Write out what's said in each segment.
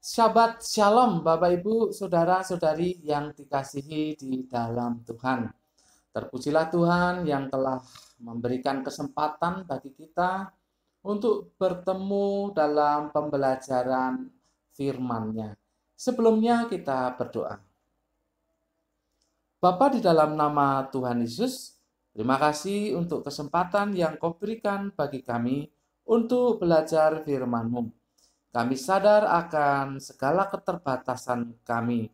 Shabbat Shalom Bapak Ibu Saudara-saudari yang dikasihi di dalam Tuhan. Terpujilah Tuhan yang telah memberikan kesempatan bagi kita untuk bertemu dalam pembelajaran firman-Nya. Sebelumnya kita berdoa. Bapa di dalam nama Tuhan Yesus, terima kasih untuk kesempatan yang Kau berikan bagi kami untuk belajar firman-Mu. Kami sadar akan segala keterbatasan kami,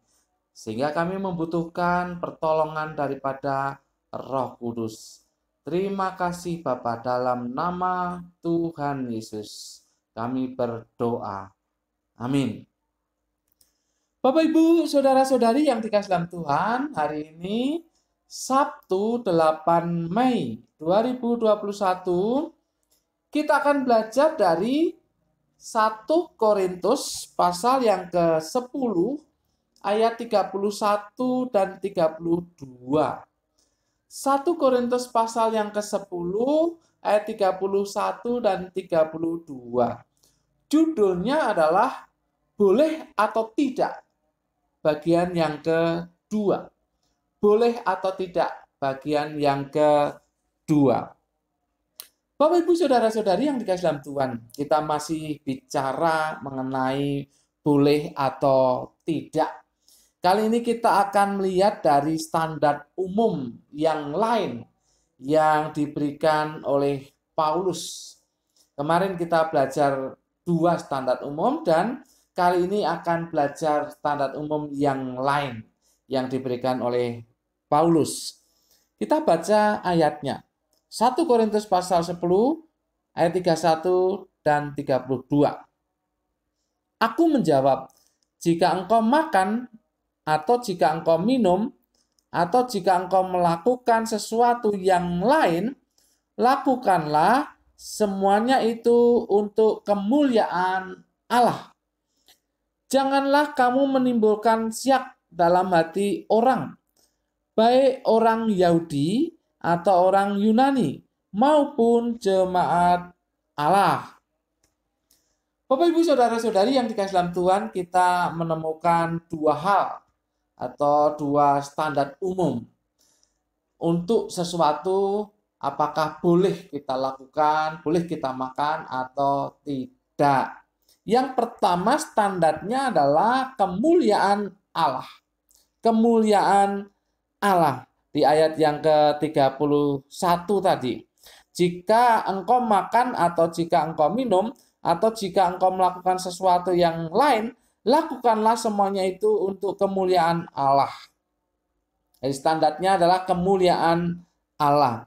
sehingga kami membutuhkan pertolongan daripada Roh Kudus. Terima kasih Bapa, dalam nama Tuhan Yesus kami berdoa. Amin. Bapak Ibu Saudara-saudari yang dikasihi dalam Tuhan, hari ini Sabtu 8 Mei 2021 kita akan belajar dari 1 Korintus pasal yang ke-10 ayat 31 dan 32. 1 Korintus pasal yang ke-10 ayat 31 dan 32. Judulnya adalah boleh atau tidak, bagian yang kedua. Boleh atau tidak, bagian yang kedua. Bapak Ibu Saudara-saudari yang dikasihi dalam Tuhan, kita masih bicara mengenai boleh atau tidak. Kali ini kita akan melihat dari standar umum yang lain yang diberikan oleh Paulus. Kemarin kita belajar 2 standar umum dan kali ini akan belajar standar umum yang lain yang diberikan oleh Paulus. Kita baca ayatnya. 1 Korintus pasal 10 ayat 31 dan 32. Aku menjawab, jika engkau makan atau jika engkau minum atau jika engkau melakukan sesuatu yang lain, lakukanlah semuanya itu untuk kemuliaan Allah. Janganlah kamu menimbulkan syak dalam hati orang, baik orang Yahudi atau orang Yunani maupun jemaat Allah. Bapak Ibu Saudara-saudari yang dikasihi dalam Tuhan, kita menemukan 2 hal atau 2 standar umum untuk sesuatu, apakah boleh kita lakukan, boleh kita makan atau tidak. Yang pertama standarnya adalah kemuliaan Allah. Kemuliaan Allah. Di ayat yang ke-31 tadi. Jika engkau makan atau jika engkau minum atau jika engkau melakukan sesuatu yang lain, lakukanlah semuanya itu untuk kemuliaan Allah. Jadi standarnya adalah kemuliaan Allah.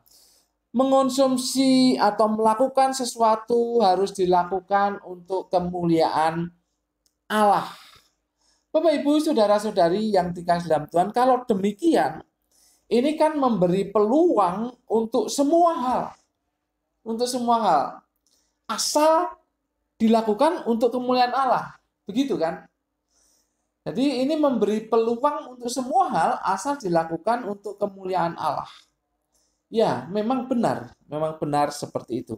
Mengonsumsi atau melakukan sesuatu harus dilakukan untuk kemuliaan Allah. Bapak Ibu Saudara-saudari yang dikasihi dalam Tuhan, kalau demikian ini kan memberi peluang untuk semua hal. Untuk semua hal. Asal dilakukan untuk kemuliaan Allah. Begitu kan? Jadi ini memberi peluang untuk semua hal asal dilakukan untuk kemuliaan Allah. Ya, memang benar seperti itu.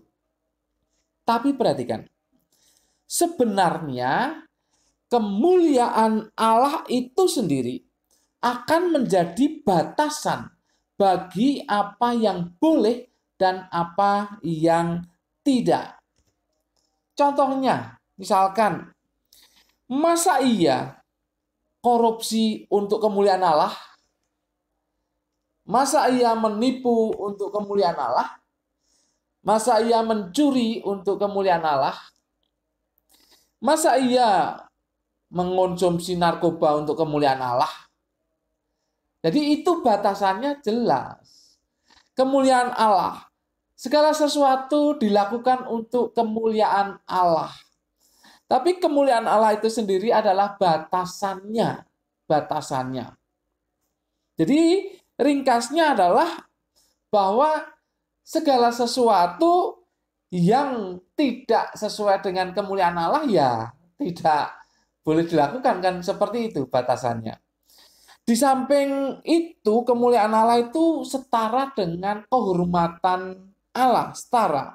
Tapi perhatikan. Sebenarnya kemuliaan Allah itu sendiri akan menjadi batasan bagi apa yang boleh dan apa yang tidak. Contohnya, misalkan, masa iya korupsi untuk kemuliaan Allah? Masa ia menipu untuk kemuliaan Allah? Masa ia mencuri untuk kemuliaan Allah? Masa ia mengonsumsi narkoba untuk kemuliaan Allah? Jadi itu batasannya jelas. Kemuliaan Allah. Segala sesuatu dilakukan untuk kemuliaan Allah. Tapi kemuliaan Allah itu sendiri adalah batasannya. Batasannya. Jadi ringkasnya adalah bahwa segala sesuatu yang tidak sesuai dengan kemuliaan Allah ya tidak boleh dilakukan, kan seperti itu batasannya. Di samping itu, kemuliaan Allah itu setara dengan kehormatan Allah, setara.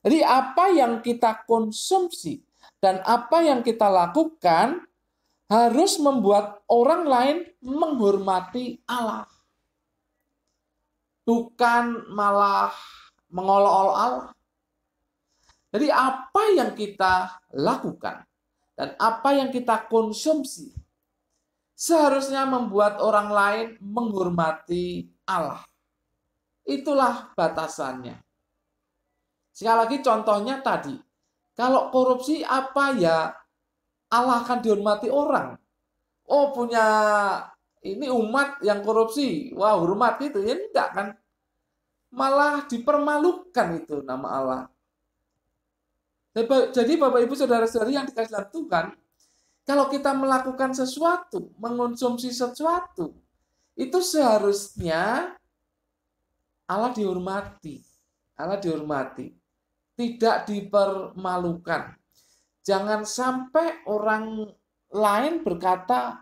Jadi apa yang kita konsumsi dan apa yang kita lakukan harus membuat orang lain menghormati Allah, bukan malah mengolok-olok Allah. Jadi apa yang kita lakukan dan apa yang kita konsumsi seharusnya membuat orang lain menghormati Allah. Itulah batasannya. Sekali lagi contohnya tadi, kalau korupsi apa ya Allah akan dihormati orang. Oh punya ini umat yang korupsi, wah hormat itu ya enggak kan. Malah dipermalukan itu nama Allah. Jadi Bapak Ibu Saudara-saudari yang dikasih dalam Tuhan, kalau kita melakukan sesuatu, mengonsumsi sesuatu, itu seharusnya Allah dihormati. Allah dihormati. Tidak dipermalukan. Jangan sampai orang lain berkata,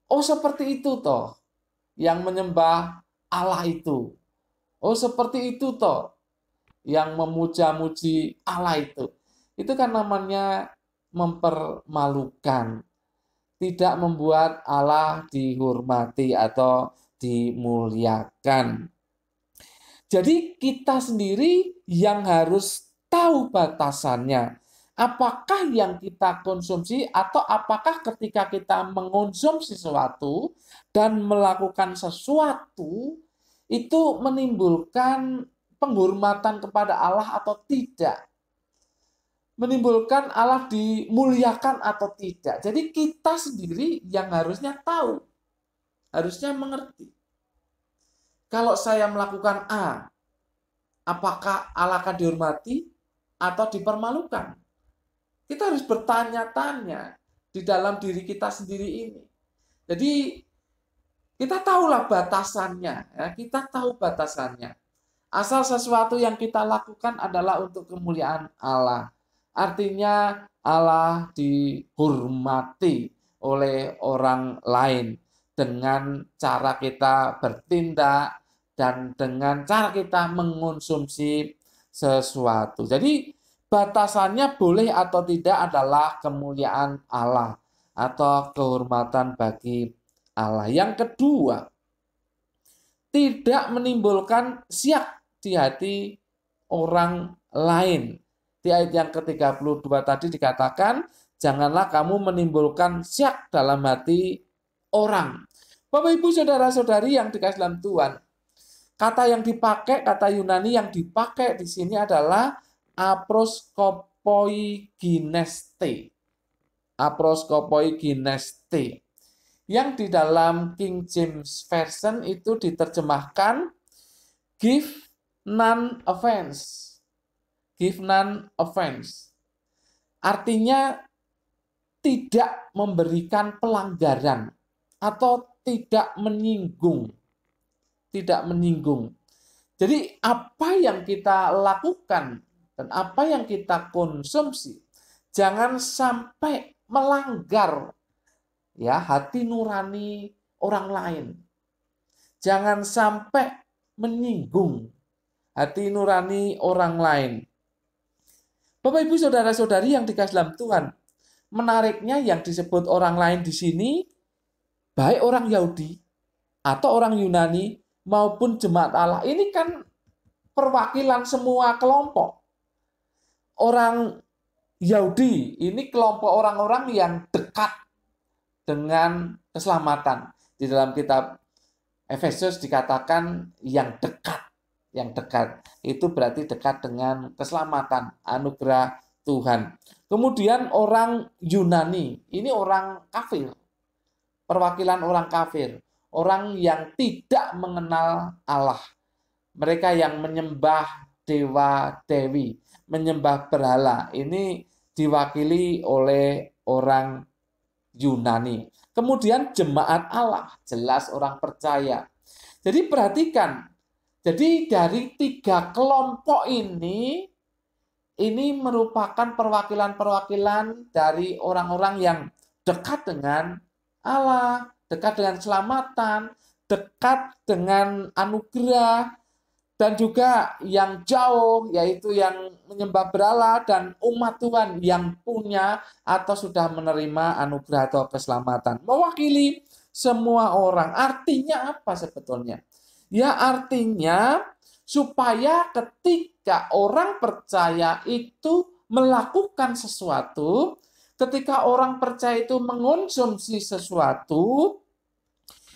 oh seperti itu toh yang menyembah Allah itu. Oh seperti itu toh yang memuja-muji Allah itu. Itu kan namanya mempermalukan. Tidak membuat Allah dihormati atau dimuliakan. Jadi kita sendiri yang harus tahu batasannya. Apakah yang kita konsumsi atau apakah ketika kita mengonsumsi sesuatu dan melakukan sesuatu itu menimbulkan penghormatan kepada Allah atau tidak. Menimbulkan Allah dimuliakan atau tidak. Jadi kita sendiri yang harusnya tahu. Harusnya mengerti. Kalau saya melakukan A, apakah Allah akan dihormati atau dipermalukan? Kita harus bertanya-tanya di dalam diri kita sendiri ini. Jadi kita tahulah batasannya, ya, kita tahu batasannya. Asal sesuatu yang kita lakukan adalah untuk kemuliaan Allah. Artinya Allah dihormati oleh orang lain dengan cara kita bertindak dan dengan cara kita mengonsumsi sesuatu. Jadi batasannya boleh atau tidak adalah kemuliaan Allah atau kehormatan bagi Allah. Yang kedua, tidak menimbulkan syiak di hati orang lain. Di ayat yang ke-32 tadi dikatakan, janganlah kamu menimbulkan syiak dalam hati orang. Bapak Ibu Saudara-saudari yang dikasih dalam Tuhan, kata yang dipakai, kata Yunani yang dipakai di sini adalah aproskopoigineste. Aproskopoigineste. Yang di dalam King James Version itu diterjemahkan give none offense. Give none offense. Artinya tidak memberikan pelanggaran atau tidak menyinggung. Tidak menyinggung. Jadi apa yang kita lakukan dan apa yang kita konsumsi jangan sampai melanggar ya hati nurani orang lain. Jangan sampai menyinggung hati nurani orang lain. Bapak Ibu Saudara-saudari yang dikasih dalam Tuhan, menariknya yang disebut orang lain di sini baik orang Yahudi atau orang Yunani maupun jemaat Allah. Ini kan perwakilan semua kelompok. Orang Yahudi ini kelompok orang-orang yang dekat dengan keselamatan. Di dalam kitab Efesus dikatakan yang dekat. Yang dekat. Itu berarti dekat dengan keselamatan, anugerah Tuhan. Kemudian orang Yunani, ini orang kafir. Perwakilan orang kafir. Orang yang tidak mengenal Allah. Mereka yang menyembah dewa-dewi, menyembah berhala. Ini diwakili oleh orang Yunani. Kemudian jemaat Allah, jelas orang percaya. Jadi perhatikan, jadi dari tiga kelompok ini merupakan perwakilan-perwakilan dari orang-orang yang dekat dengan Allah, dekat dengan keselamatan, dekat dengan anugerah, dan juga yang jauh, yaitu yang menyembah berhala, dan umat Tuhan yang punya atau sudah menerima anugerah atau keselamatan. Mewakili semua orang. Artinya apa sebetulnya? Ya, artinya supaya ketika orang percaya itu melakukan sesuatu, ketika orang percaya itu mengonsumsi sesuatu,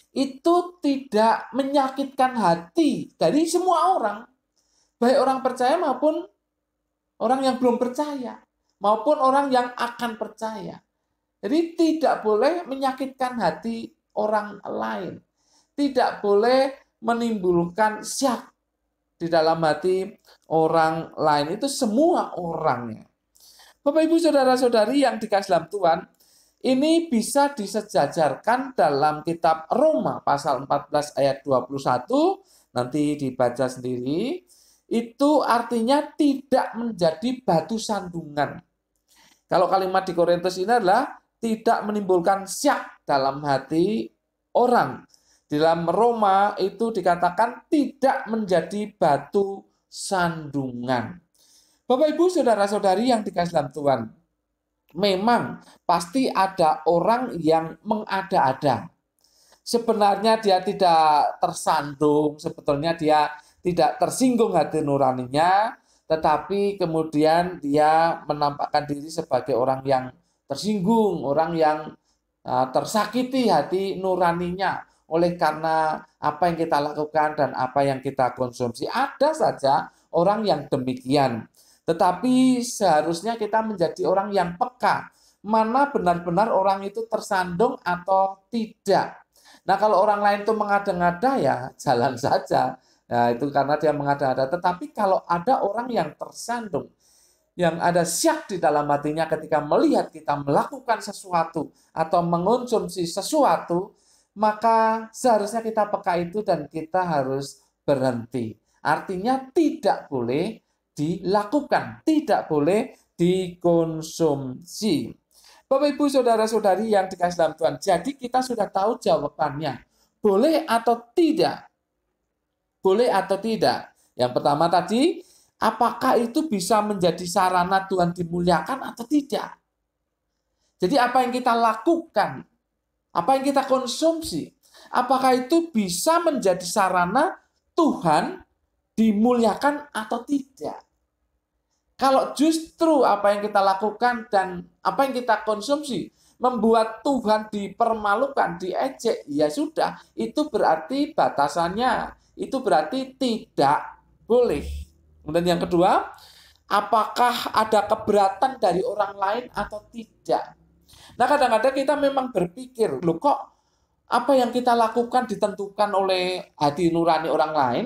itu tidak menyakitkan hati dari semua orang, baik orang percaya maupun orang yang belum percaya, maupun orang yang akan percaya. Jadi tidak boleh menyakitkan hati orang lain, tidak boleh menimbulkan syak di dalam hati orang lain. Itu semua orangnya. Bapak Ibu Saudara-saudari yang dikasihi dalam Tuhan, ini bisa disejajarkan dalam kitab Roma pasal 14 ayat 21, nanti dibaca sendiri. Itu artinya tidak menjadi batu sandungan. Kalau kalimat di Korintus ini adalah tidak menimbulkan syak dalam hati orang. Di dalam Roma itu dikatakan tidak menjadi batu sandungan. Bapak Ibu Saudara-saudari yang dikasihi dalam Tuhan, memang pasti ada orang yang mengada-ada. Sebenarnya dia tidak tersandung, sebetulnya dia tidak tersinggung hati nuraninya, tetapi kemudian dia menampakkan diri sebagai orang yang tersinggung, orang yang tersakiti hati nuraninya oleh karena apa yang kita lakukan dan apa yang kita konsumsi. Ada saja orang yang demikian. Tetapi seharusnya kita menjadi orang yang peka, mana benar-benar orang itu tersandung atau tidak. Nah, kalau orang lain itu mengada-ngada ya jalan saja. Nah, itu karena dia mengada-ngada. Tetapi kalau ada orang yang tersandung, yang ada syak di dalam hatinya ketika melihat kita melakukan sesuatu atau mengonsumsi sesuatu, maka seharusnya kita peka itu dan kita harus berhenti. Artinya tidak boleh dilakukan, tidak boleh dikonsumsi. Bapak Ibu Saudara-saudari yang dikasihi dalam Tuhan, jadi kita sudah tahu jawabannya. Boleh atau tidak? Boleh atau tidak? Yang pertama tadi, apakah itu bisa menjadi sarana Tuhan dimuliakan atau tidak? Jadi apa yang kita lakukan, apa yang kita konsumsi, apakah itu bisa menjadi sarana Tuhan dimuliakan atau tidak? Kalau justru apa yang kita lakukan dan apa yang kita konsumsi membuat Tuhan dipermalukan, diejek, ya sudah, itu berarti batasannya, itu berarti tidak boleh. Kemudian yang kedua, apakah ada keberatan dari orang lain atau tidak? Nah, kadang-kadang kita memang berpikir, loh kok apa yang kita lakukan ditentukan oleh hati nurani orang lain,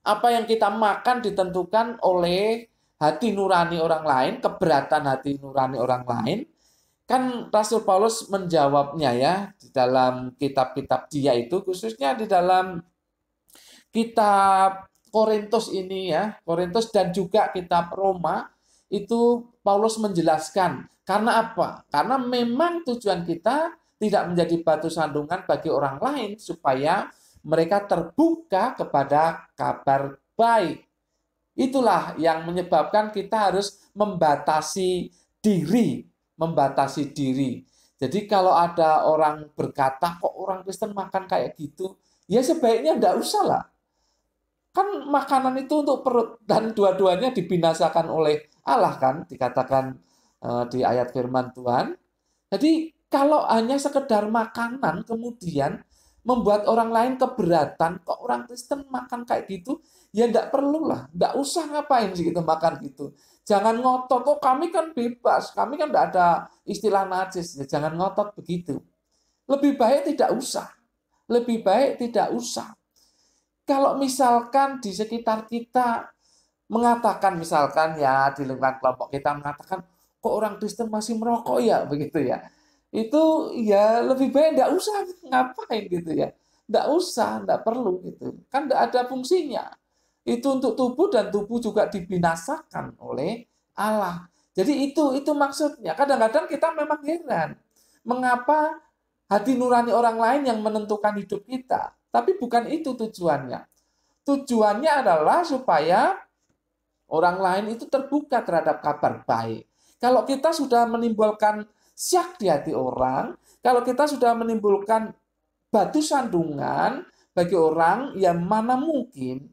apa yang kita makan ditentukan oleh hati nurani orang lain, keberatan hati nurani orang lain. Kan Rasul Paulus menjawabnya ya di dalam kitab-kitab dia itu, khususnya di dalam kitab Korintus ini ya, Korintus dan juga kitab Roma, itu Paulus menjelaskan. Karena apa? Karena memang tujuan kita tidak menjadi batu sandungan bagi orang lain supaya mereka terbuka kepada kabar baik. Itulah yang menyebabkan kita harus membatasi diri, membatasi diri. Jadi kalau ada orang berkata, kok orang Kristen makan kayak gitu, ya sebaiknya enggak usah lah. Kan makanan itu untuk perut dan dua-duanya dibinasakan oleh Allah kan, dikatakan di ayat firman Tuhan. Jadi kalau hanya sekedar makanan kemudian membuat orang lain keberatan, kok orang Kristen makan kayak gitu, ya enggak perlu lah, enggak usah ngapain sih gitu makan gitu. Jangan ngotot, kok kami kan bebas, kami kan enggak ada istilah najis, ya jangan ngotot begitu. Lebih baik tidak usah, lebih baik tidak usah. Kalau misalkan di sekitar kita mengatakan, misalkan ya di lingkungan kelompok kita mengatakan, kok orang Kristen masih merokok ya, begitu ya. Itu ya lebih baik enggak usah ngapain gitu ya. Enggak usah, enggak perlu gitu. Kan enggak ada fungsinya. Itu untuk tubuh dan tubuh juga dibinasakan oleh Allah. Jadi itu maksudnya. Kadang-kadang kita memang heran. Mengapa hati nurani orang lain yang menentukan hidup kita? Tapi bukan itu tujuannya. Tujuannya adalah supaya orang lain itu terbuka terhadap kabar baik. Kalau kita sudah menimbulkan syak di hati orang, kalau kita sudah menimbulkan batu sandungan bagi orang, yang mana mungkin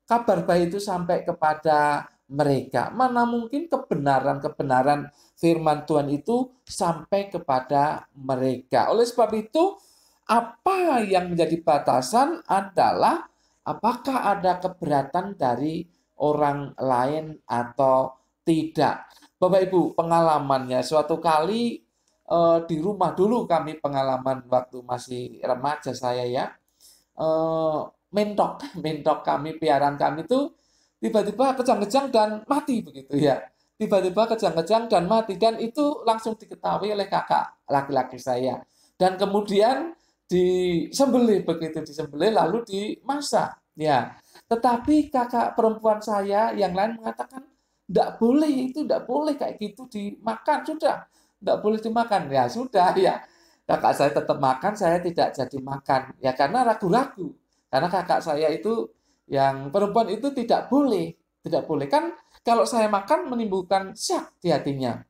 kabar baik itu sampai kepada mereka. Mana mungkin kebenaran-kebenaran firman Tuhan itu sampai kepada mereka. Oleh sebab itu, apa yang menjadi batasan adalah apakah ada keberatan dari orang lain atau tidak. Bapak Ibu, pengalamannya suatu kali di rumah dulu kami pengalaman waktu masih remaja saya ya. Mentok kami, piaraan kami itu tiba-tiba kejang-kejang dan mati begitu ya. Tiba-tiba kejang-kejang dan mati, dan itu langsung diketahui oleh kakak laki-laki saya. Dan kemudian disembelih, begitu disembelih lalu dimasak ya. Tetapi kakak perempuan saya yang lain mengatakan tidak boleh, itu tidak boleh kayak gitu dimakan, sudah tidak boleh dimakan. Ya sudah ya, kakak saya tetap makan, saya tidak jadi makan ya, karena ragu-ragu, karena kakak saya itu yang perempuan itu tidak boleh kan. Kalau saya makan menimbulkan syak di hatinya,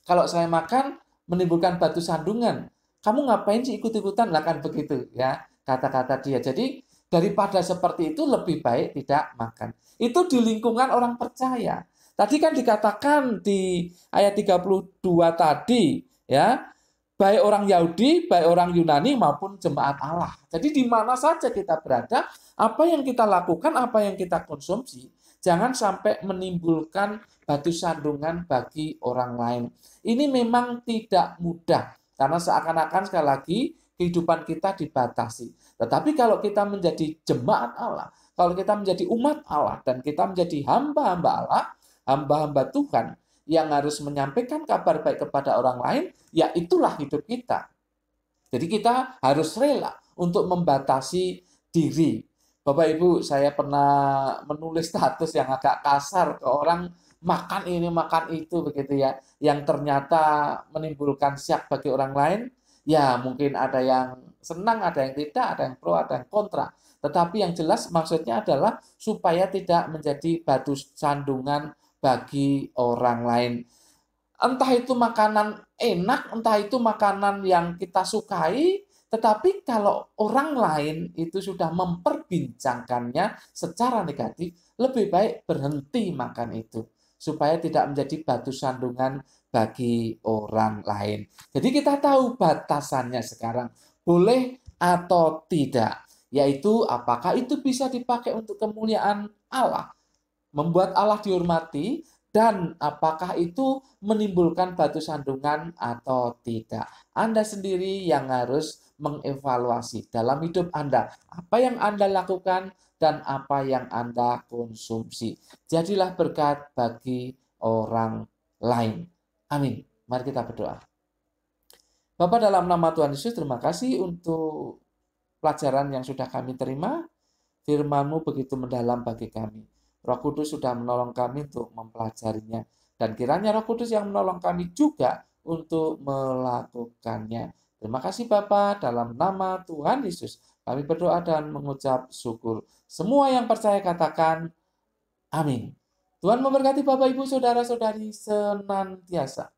kalau saya makan menimbulkan batu sandungan. Kamu ngapain sih ikut-ikutan? Lah kan begitu ya kata-kata dia. Jadi daripada seperti itu lebih baik tidak makan. Itu di lingkungan orang percaya. Tadi kan dikatakan di ayat 32 tadi ya, baik orang Yahudi, baik orang Yunani maupun jemaat Allah. Jadi di mana saja kita berada, apa yang kita lakukan, apa yang kita konsumsi, jangan sampai menimbulkan batu sandungan bagi orang lain. Ini memang tidak mudah, karena seakan-akan sekali lagi kehidupan kita dibatasi. Tetapi kalau kita menjadi jemaat Allah, kalau kita menjadi umat Allah, dan kita menjadi hamba-hamba Allah, hamba-hamba Tuhan, yang harus menyampaikan kabar baik kepada orang lain, ya itulah hidup kita. Jadi kita harus rela untuk membatasi diri. Bapak Ibu, saya pernah menulis status yang agak kasar ke orang, makan ini, makan itu, begitu ya, yang ternyata menimbulkan syak bagi orang lain. Ya mungkin ada yang senang, ada yang tidak, ada yang pro, ada yang kontra. Tetapi yang jelas maksudnya adalah supaya tidak menjadi batu sandungan bagi orang lain. Entah itu makanan enak, entah itu makanan yang kita sukai, tetapi kalau orang lain itu sudah memperbincangkannya secara negatif, lebih baik berhenti makan itu, supaya tidak menjadi batu sandungan bagi orang lain. Jadi kita tahu batasannya sekarang, boleh atau tidak, yaitu apakah itu bisa dipakai untuk kemuliaan Allah, membuat Allah dihormati, dan apakah itu menimbulkan batu sandungan atau tidak. Anda sendiri yang harus mengevaluasi dalam hidup Anda, apa yang Anda lakukan dan apa yang Anda konsumsi. Jadilah berkat bagi orang lain. Amin. Mari kita berdoa. Bapa, dalam nama Tuhan Yesus, terima kasih untuk pelajaran yang sudah kami terima. Firman-Mu begitu mendalam bagi kami. Roh Kudus sudah menolong kami untuk mempelajarinya. Dan kiranya Roh Kudus yang menolong kami juga untuk melakukannya. Terima kasih Bapa, dalam nama Tuhan Yesus kami berdoa dan mengucap syukur. Semua yang percaya katakan amin. Tuhan memberkati Bapak Ibu Saudara-saudari senantiasa.